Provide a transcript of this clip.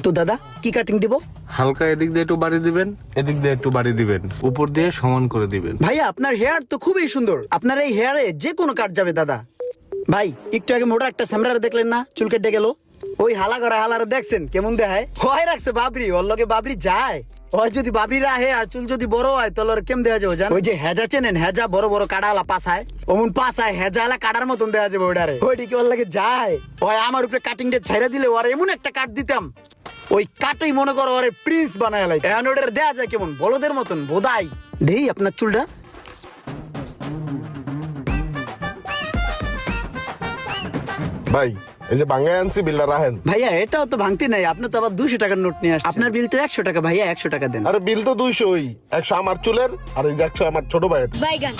তো দাদা কি কাটিং দিব? হালকা এদিক দিয়ে একটু বাড়ি দিবেন, এদিক দিয়ে একটু বাড়ি দিবেন, উপর দিয়ে সমান করে দিবেন। ভাইয়া আপনার হেয়ার তো খুবই সুন্দর, আপনার এই হেয়ারে যে কোনো কাট যাবে দাদা। ভাই একটু আগে মোটা একটা স্যামরারে দেখলেন না, চুল কেটে গেল? ওই হালা করা হালারে দেখছেন কেমন দেখায়? হয় রাখছে বাবরি, ওর লগে বাবরি যায়। হয় যদি বাবরি রাহে আর চুল যদি বড় হয় তাহলে ওর কেমন দেখা যাবে জান? ওই যে হেজা চেনেন, হেজা বড় বড় কাটালা পাছায়, অমন পাছায় হেজা আলা কাটার মতন দেখা যাবে ওইটারে। ওইটি কি ওর লাগে যায়? হয় আমার উপরে কাটিং ডে ছাইরা দিলে ওর এমন একটা কাট দিতাম, ওই কাটেই মনে করো ওরে প্রিন্স বানায় লাই। এখন ওটার দেয়া যায় কেমন বলদের মতন বোধাই। দেই আপনার চুলটা। ভাই এই যে বাঙ্গাই আনছি বিলটা রাখেন। ভাইয়া এটাও তো ভাঙতি নাই, আপনি তো আবার 200 টাকার নোট নিয়ে আসছেন। আপনার বিল তো 100 টাকা, ভাইয়া 100 টাকা দেন। আরে বিল তো 200, 100 আমার চুলের আর এই যে 100 আমার ছোট ভাইয়ের। বাইগান।